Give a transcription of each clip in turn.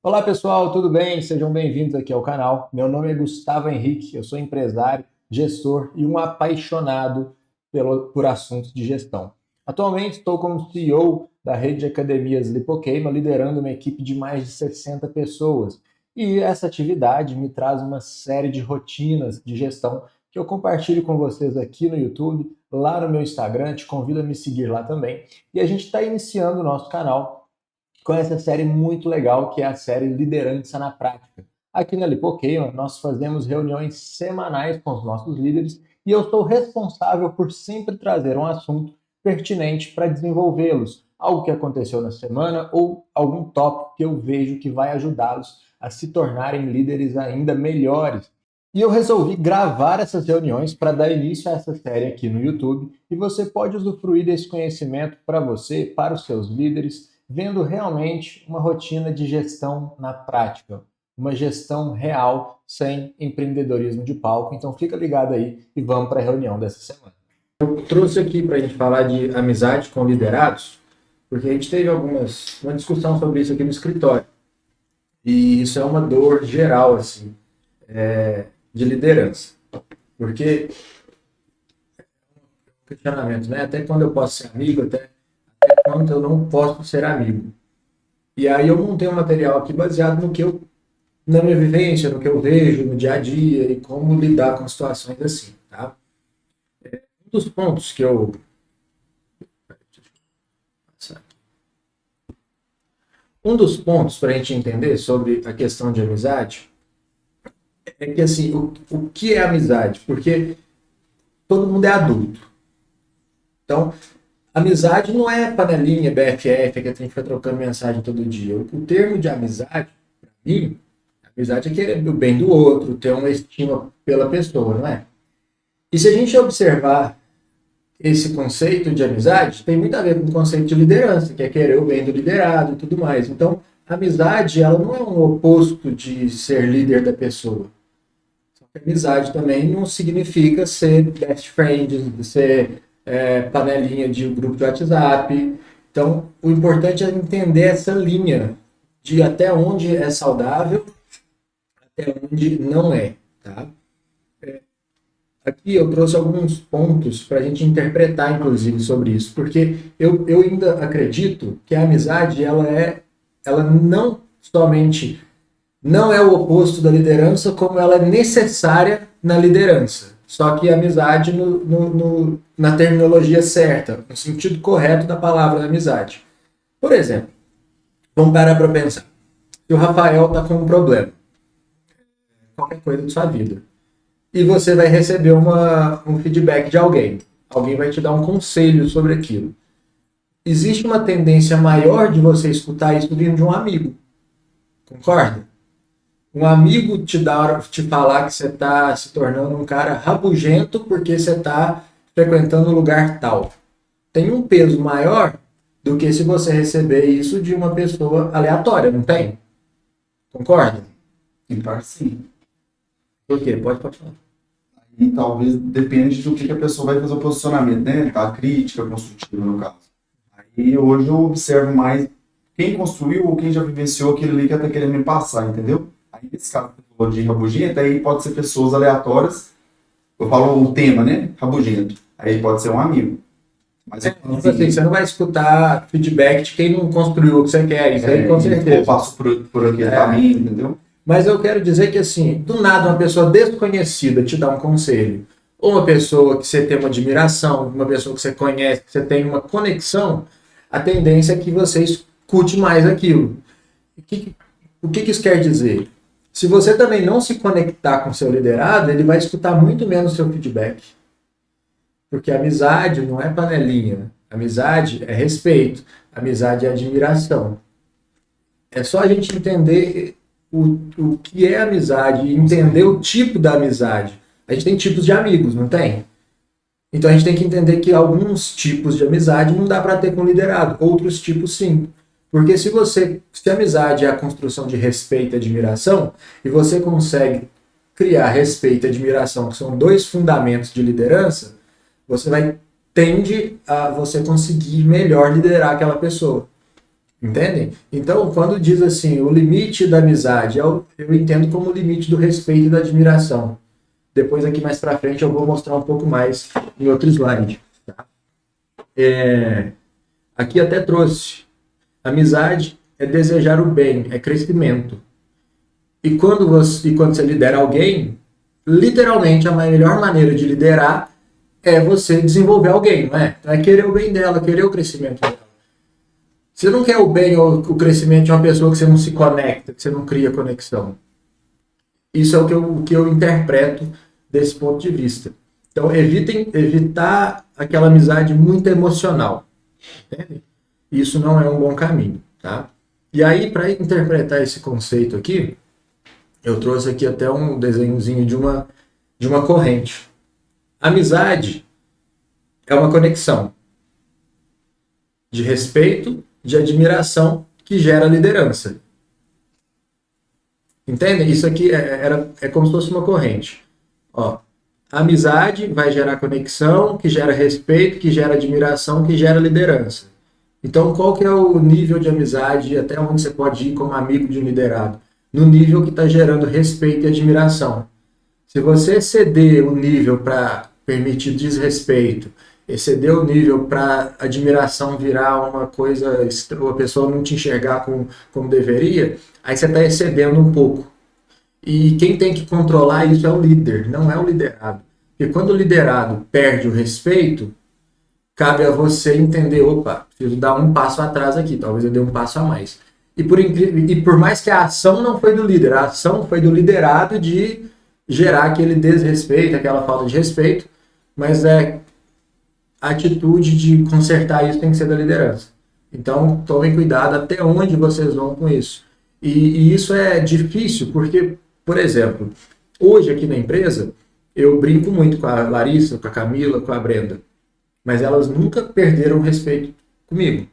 Olá pessoal, tudo bem? Sejam bem-vindos aqui ao canal. Meu nome é Gustavo Henrique, eu sou empresário, gestor e um apaixonado por assuntos de gestão. Atualmente estou como CEO da rede de academias Lipoqueima, liderando uma equipe de mais de 60 pessoas. E essa atividade me traz uma série de rotinas de gestão que eu compartilho com vocês aqui no YouTube, lá no meu Instagram, te convido a me seguir lá também. E a gente está iniciando o nosso canal com essa série muito legal, que é a série Liderança na Prática. Aqui na Lipoqueima, nós fazemos reuniões semanais com os nossos líderes e eu sou responsável por sempre trazer um assunto pertinente para desenvolvê-los, algo que aconteceu na semana ou algum tópico que eu vejo que vai ajudá-los a se tornarem líderes ainda melhores. E eu resolvi gravar essas reuniões para dar início a essa série aqui no YouTube e você pode usufruir desse conhecimento para você, para os seus líderes, vendo realmente uma rotina de gestão na prática, uma gestão real, sem empreendedorismo de palco. Então fica ligado aí e vamos para a reunião dessa semana. Eu trouxe aqui para a gente falar de amizade com liderados, porque a gente teve uma discussão sobre isso aqui no escritório. E isso é uma dor geral, assim, de liderança. Porque questionamento, né? Até quando eu posso ser amigo, até quando eu não posso ser amigo. E aí eu montei um material aqui baseado na minha vivência, no que eu vejo no dia a dia e como lidar com situações assim, tá? Um dos pontos que eu... Um dos pontos para a gente entender sobre a questão de amizade é que, assim, o que é amizade? Porque todo mundo é adulto. Então, amizade não é panelinha, BFF, que a gente fica trocando mensagem todo dia. O termo de amizade, para mim, amizade é querer o bem do outro, ter uma estima pela pessoa, não é? E se a gente observar esse conceito de amizade, tem muito a ver com o conceito de liderança, que é querer o bem do liderado e tudo mais. Então, a amizade, ela não é um oposto de ser líder da pessoa. Amizade também não significa ser best friend, ser panelinha de grupo de WhatsApp. Então, o importante é entender essa linha de até onde é saudável, até onde não é. Tá? Aqui eu trouxe alguns pontos para a gente interpretar, inclusive, sobre isso, porque eu ainda acredito que a amizade ela não somente não é o oposto da liderança, como ela é necessária na liderança. Só que a amizade na terminologia certa, no sentido correto da palavra amizade. Por exemplo, vamos parar para pensar. Se o Rafael está com um problema, qualquer coisa de sua vida, e você vai receber um feedback de alguém, alguém vai te dar um conselho sobre aquilo. Existe uma tendência maior de você escutar isso vindo de um amigo. Concorda? Um amigo te falar que você está se tornando um cara rabugento porque você está frequentando um lugar tal. Tem um peso maior do que se você receber isso de uma pessoa aleatória, não tem? Concorda? Em parte, sim. Por quê? Pode falar. E talvez depende do que a pessoa vai fazer o posicionamento, né? A crítica construtiva, no caso. Aí hoje eu observo mais quem construiu ou quem já vivenciou aquilo ali que está querendo me passar, entendeu? Aí nesse caso de rabugento, aí pode ser pessoas aleatórias. Eu falo o tema, né? Rabugento. Aí pode ser um amigo. Mas Assim, você não vai escutar feedback de quem não construiu o que você quer, isso aí com certeza. Eu passo por aquele caminho, entendeu? Mas eu quero dizer que, assim, do nada uma pessoa desconhecida te dá um conselho, ou uma pessoa que você tem uma admiração, uma pessoa que você conhece, que você tem uma conexão, a tendência é que você escute mais aquilo. O que isso quer dizer? Se você também não se conectar com o seu liderado, ele vai escutar muito menos o seu feedback. Porque amizade não é panelinha. Amizade é respeito. Amizade é admiração. É só a gente entender o que é amizade e entender o tipo da amizade. A gente tem tipos de amigos, não tem? Então a gente tem que entender que alguns tipos de amizade não dá para ter com liderado. Outros tipos sim. Porque se a amizade é a construção de respeito e admiração, e você consegue criar respeito e admiração, que são dois fundamentos de liderança, tende a você conseguir melhor liderar aquela pessoa. Entendem? Então, quando diz assim, o limite da amizade, eu entendo como o limite do respeito e da admiração. Depois, aqui mais pra frente, eu vou mostrar um pouco mais em outro slide. Tá? Aqui até trouxe. Amizade é desejar o bem, é crescimento. E quando você lidera alguém, literalmente a melhor maneira de liderar é você desenvolver alguém, não é? Então é querer o bem dela, querer o crescimento dela. Você não quer o bem ou o crescimento de uma pessoa que você não se conecta, que você não cria conexão. Isso é o que eu interpreto desse ponto de vista. Então, evitar aquela amizade muito emocional. Entende? Isso não é um bom caminho, tá? E aí, para interpretar esse conceito aqui, eu trouxe aqui até um desenhozinho de uma corrente. Amizade é uma conexão de respeito, de admiração que gera liderança. Entendem? Isso aqui é como se fosse uma corrente. Ó, a amizade vai gerar conexão, que gera respeito, que gera admiração, que gera liderança. Então, qual que é o nível de amizade, até onde você pode ir como amigo de um liderado? No nível que está gerando respeito e admiração. Se você exceder o nível para permitir desrespeito, exceder o nível para admiração virar uma coisa, a pessoa não te enxergar como deveria, aí você está excedendo um pouco. E quem tem que controlar isso é o líder, não é o liderado. Porque quando o liderado perde o respeito, cabe a você entender, opa, preciso dar um passo atrás aqui, talvez eu dê um passo a mais. E por mais que a ação não foi do líder, a ação foi do liderado de gerar aquele desrespeito, aquela falta de respeito, mas a atitude de consertar isso tem que ser da liderança. Então, tomem cuidado até onde vocês vão com isso. E isso é difícil porque, por exemplo, hoje aqui na empresa, eu brinco muito com a Larissa, com a Camila, com a Brenda, mas elas nunca perderam respeito comigo.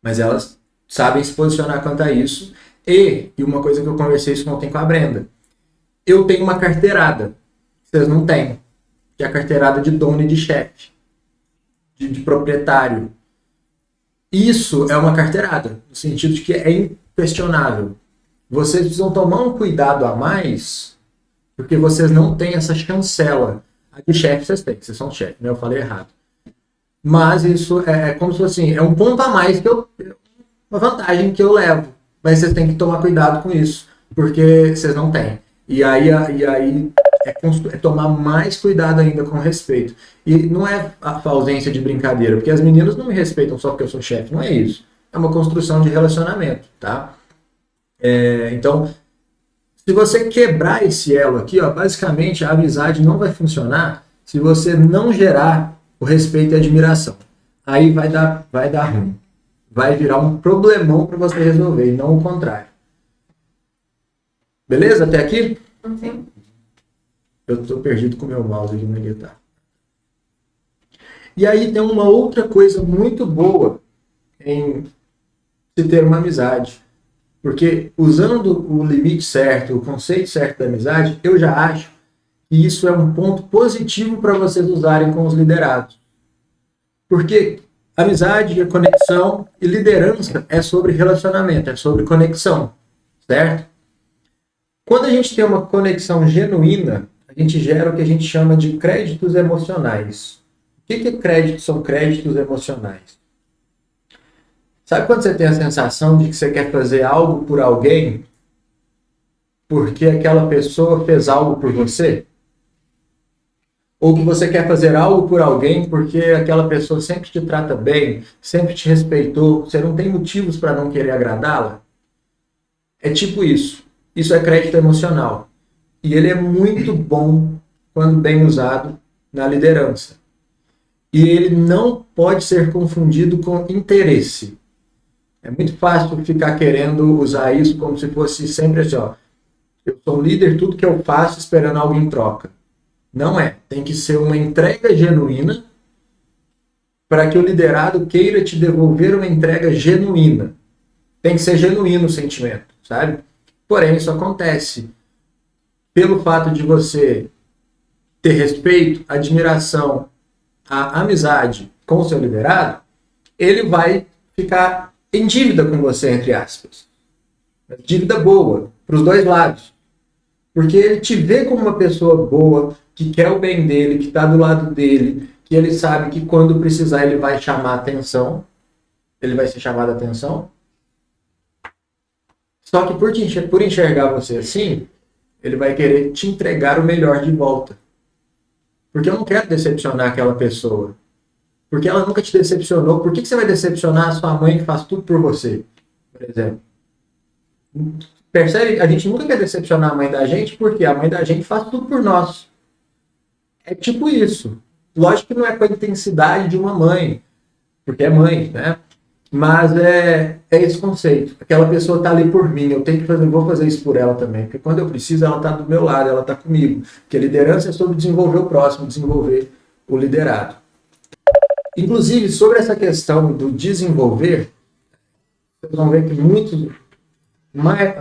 Mas elas sabem se posicionar quanto a isso. E uma coisa que eu conversei isso ontem com a Brenda, eu tenho uma carteirada, vocês não têm, que é a carteirada de dono e de chefe, de proprietário. Isso é uma carteirada, no sentido de que é inquestionável. Vocês precisam tomar um cuidado a mais, porque vocês não têm essa chancela. A de chefe vocês têm, vocês são chefe, né? Eu falei errado. Mas isso é como se fosse assim, é um ponto a mais, uma vantagem que eu levo. Mas vocês têm que tomar cuidado com isso, porque vocês não têm. E aí é tomar mais cuidado ainda com respeito. E não é a ausência de brincadeira, porque as meninas não me respeitam só porque eu sou chefe, não é isso. É uma construção de relacionamento, tá? Então, se você quebrar esse elo aqui, ó, basicamente a amizade não vai funcionar se você não gerar o respeito e a admiração. Aí vai dar ruim. Vai virar um problemão para você resolver, e não o contrário. Beleza? Até aqui? Sim. Eu estou perdido com o meu mouse aqui na guitarra. E aí tem uma outra coisa muito boa em se ter uma amizade. Porque usando o limite certo, o conceito certo da amizade, eu já acho que isso é um ponto positivo para vocês usarem com os liderados. Porque amizade, conexão e liderança é sobre relacionamento, é sobre conexão, certo? Quando a gente tem uma conexão genuína, a gente gera o que a gente chama de créditos emocionais. O que são créditos emocionais? Sabe quando você tem a sensação de que você quer fazer algo por alguém porque aquela pessoa fez algo por você? Ou que você quer fazer algo por alguém porque aquela pessoa sempre te trata bem, sempre te respeitou, você não tem motivos para não querer agradá-la? É tipo isso. Isso é crédito emocional. E ele é muito bom quando bem usado na liderança. E ele não pode ser confundido com interesse. É muito fácil ficar querendo usar isso como se fosse sempre assim, ó, eu sou um líder, tudo que eu faço esperando algo em troca. Não é. Tem que ser uma entrega genuína para que o liderado queira te devolver uma entrega genuína. Tem que ser genuíno o sentimento, sabe? Porém, isso acontece pelo fato de você ter respeito, admiração, a amizade com o seu liderado, ele vai ficar em dívida com você, entre aspas. Dívida boa, para os dois lados. Porque ele te vê como uma pessoa boa, que quer o bem dele, que está do lado dele, que ele sabe que quando precisar ele vai chamar atenção, ele vai ser chamado a atenção. Só que por enxergar você assim, ele vai querer te entregar o melhor de volta. Porque eu não quero decepcionar aquela pessoa. Porque ela nunca te decepcionou. Por que você vai decepcionar a sua mãe que faz tudo por você? Por exemplo. Percebe? A gente nunca quer decepcionar a mãe da gente porque a mãe da gente faz tudo por nós. É tipo isso. Lógico que não é com a intensidade de uma mãe. Porque é mãe, né? Mas é esse conceito. Aquela pessoa está ali por mim, eu tenho que fazer, vou fazer isso por ela também. Porque quando eu preciso, ela está do meu lado, ela está comigo. Porque liderança é sobre desenvolver o próximo, desenvolver o liderado. Inclusive, sobre essa questão do desenvolver, vocês vão ver que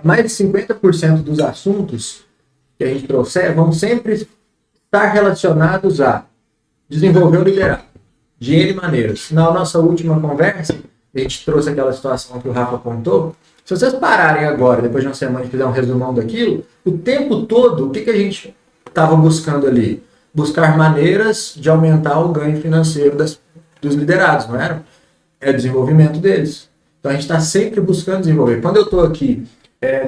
mais de 50% dos assuntos que a gente trouxer vão sempre estar relacionados a desenvolver o liderado, de N maneiras. Na nossa última conversa, a gente trouxe aquela situação que o Rafa contou. Se vocês pararem agora, depois de uma semana, e fizer um resumão daquilo, o tempo todo, o que a gente estava buscando ali? Buscar maneiras de aumentar o ganho financeiro dos liderados, não era? É o desenvolvimento deles. Então a gente está sempre buscando desenvolver. Quando eu estou aqui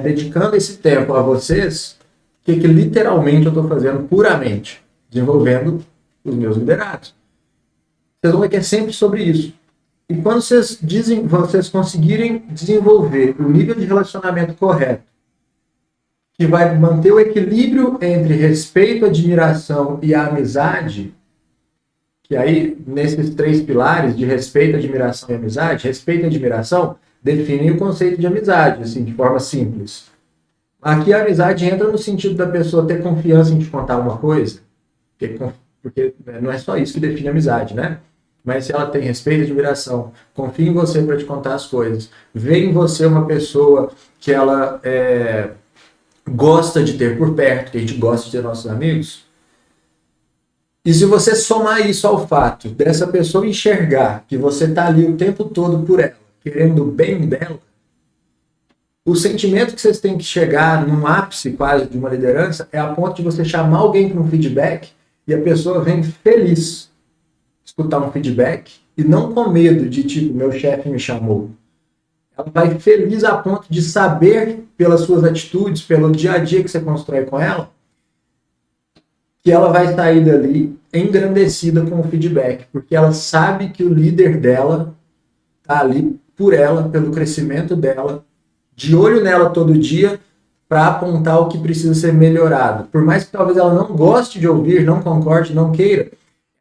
dedicando esse tempo a vocês, o que literalmente eu estou fazendo puramente? Desenvolvendo os meus liderados. Vocês vão ver que é sempre sobre isso. E quando vocês conseguirem desenvolver o nível de relacionamento correto, que vai manter o equilíbrio entre respeito, admiração e a amizade, que aí, nesses 3 pilares de respeito, admiração e amizade, respeito e admiração definem o conceito de amizade, assim, de forma simples. Aqui a amizade entra no sentido da pessoa ter confiança em te contar uma coisa, porque não é só isso que define a amizade, né? Mas se ela tem respeito e admiração, confia em você para te contar as coisas, vê em você uma pessoa que ela gosta de ter por perto, que a gente gosta de ter nossos amigos, e se você somar isso ao fato dessa pessoa enxergar que você está ali o tempo todo por ela, querendo o bem dela, o sentimento que vocês têm que chegar num ápice quase de uma liderança é a ponto de você chamar alguém para um feedback e a pessoa vem feliz escutar um feedback e não com medo de tipo, meu chefe me chamou. Ela vai feliz a ponto de saber pelas suas atitudes, pelo dia a dia que você constrói com ela, que ela vai sair dali engrandecida com o feedback, porque ela sabe que o líder dela está ali por ela, pelo crescimento dela, de olho nela todo dia, para apontar o que precisa ser melhorado. Por mais que talvez ela não goste de ouvir, não concorde, não queira,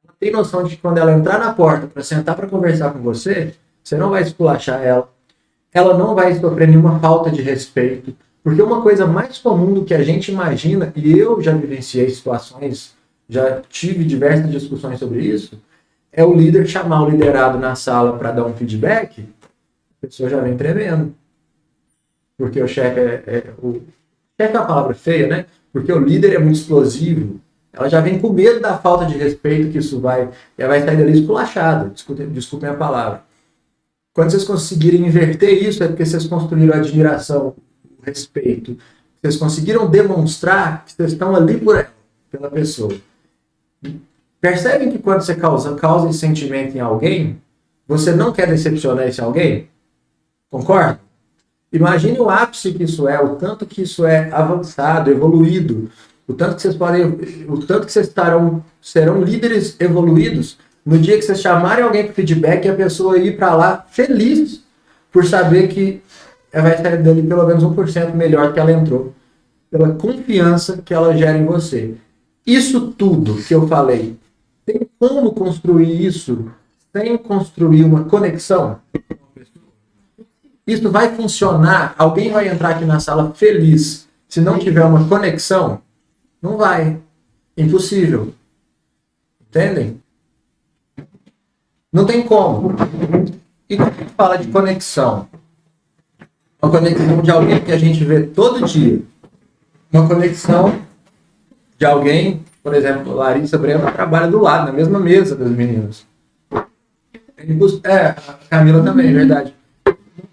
ela tem noção de que quando ela entrar na porta para sentar para conversar com você, você não vai esculachar ela não vai sofrer nenhuma falta de respeito, porque uma coisa mais comum do que a gente imagina, e eu já vivenciei situações, já tive diversas discussões sobre isso, é o líder chamar o liderado na sala para dar um feedback, a pessoa já vem tremendo. Porque o chefe o chefe é uma palavra feia, né? Porque o líder é muito explosivo. Ela já vem com medo da falta de respeito que isso vai... Ela vai sair dali esculachada. Desculpem a palavra. Quando vocês conseguirem inverter isso, é porque vocês construíram a admiração, o respeito. Vocês conseguiram demonstrar que vocês estão ali por ela, pela pessoa. Percebem que quando você causa esse sentimento em alguém, você não quer decepcionar esse alguém? Concorda? Imagine o ápice que isso é, o tanto que isso é avançado, evoluído, o tanto que vocês serão líderes evoluídos no dia que vocês chamarem alguém para feedback e a pessoa ir para lá feliz por saber que ela vai sair dali pelo menos 1% melhor que ela entrou, pela confiança que ela gera em você. Isso tudo que eu falei, tem como construir isso sem construir uma conexão? Isso vai funcionar? Alguém vai entrar aqui na sala feliz se não tiver uma conexão? Não vai. Impossível. Entendem? Não tem como. E quando a gente fala de conexão? Uma conexão de alguém que a gente vê todo dia. Uma conexão de alguém, por exemplo, Larissa Brema trabalha do lado, na mesma mesa das meninas. A Camila também, é verdade.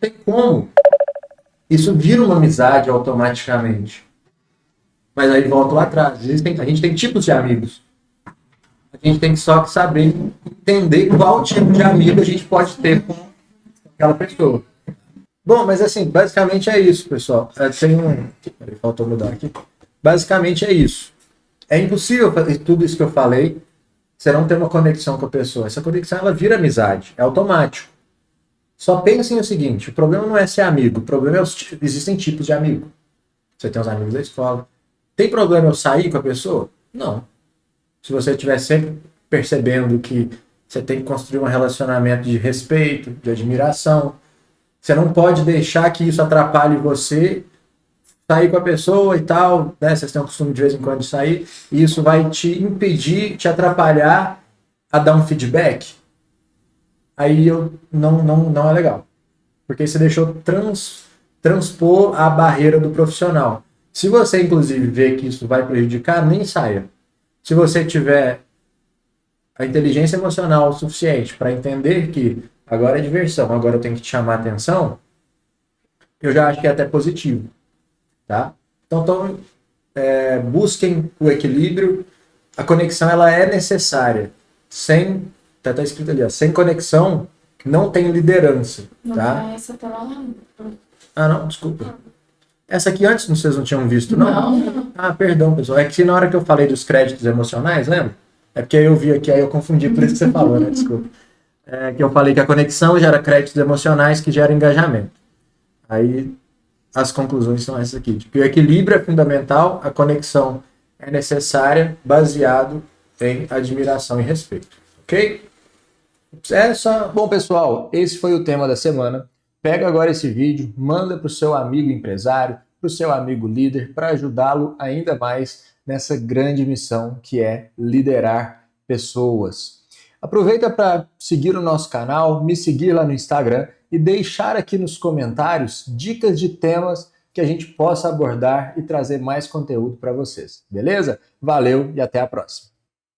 tem como. Isso vira uma amizade automaticamente. Mas aí volta lá atrás. A gente tem tipos de amigos. A gente tem só que saber entender qual tipo de amigo a gente pode ter com aquela pessoa. Bom, mas assim, basicamente é isso, pessoal. Peraí, faltou mudar aqui. Basicamente é isso. É impossível fazer tudo isso que eu falei, você não ter uma conexão com a pessoa. Essa conexão, ela vira amizade. É automático. Só pensem o seguinte, o problema não é ser amigo, o problema é existem tipos de amigo. Você tem os amigos da escola. Tem problema eu sair com a pessoa? Não. Se você estiver sempre percebendo que você tem que construir um relacionamento de respeito, de admiração, você não pode deixar que isso atrapalhe você sair com a pessoa e tal, né? Vocês têm o costume de vez em quando de sair, e isso vai te impedir, te atrapalhar a dar um feedback. Aí não é legal. Porque você deixou transpor a barreira do profissional. Se você, inclusive, vê que isso vai prejudicar, nem saia. Se você tiver a inteligência emocional suficiente para entender que agora é diversão, agora eu tenho que te chamar a atenção, eu já acho que é até positivo. Tá? Então busquem o equilíbrio. A conexão ela é necessária. Tá escrito ali, ó, sem conexão não tem liderança. Não, Tá? essa tá lá. Ah, não, desculpa. Essa aqui antes vocês não tinham visto, não? Não. Ah, perdão, pessoal. É que na hora que eu falei dos créditos emocionais, lembra? É porque eu vi aqui, aí eu confundi, por isso que você falou, né? Desculpa. É que eu falei que a conexão gera créditos emocionais que gera engajamento. Aí as conclusões são essas aqui. Que o equilíbrio é fundamental, a conexão é necessária, baseado em admiração e respeito. Ok? Bom, pessoal, esse foi o tema da semana. Pega agora esse vídeo, manda para o seu amigo empresário, para o seu amigo líder, para ajudá-lo ainda mais nessa grande missão que é liderar pessoas. Aproveita para seguir o nosso canal, me seguir lá no Instagram e deixar aqui nos comentários dicas de temas que a gente possa abordar e trazer mais conteúdo para vocês. Beleza? Valeu e até a próxima.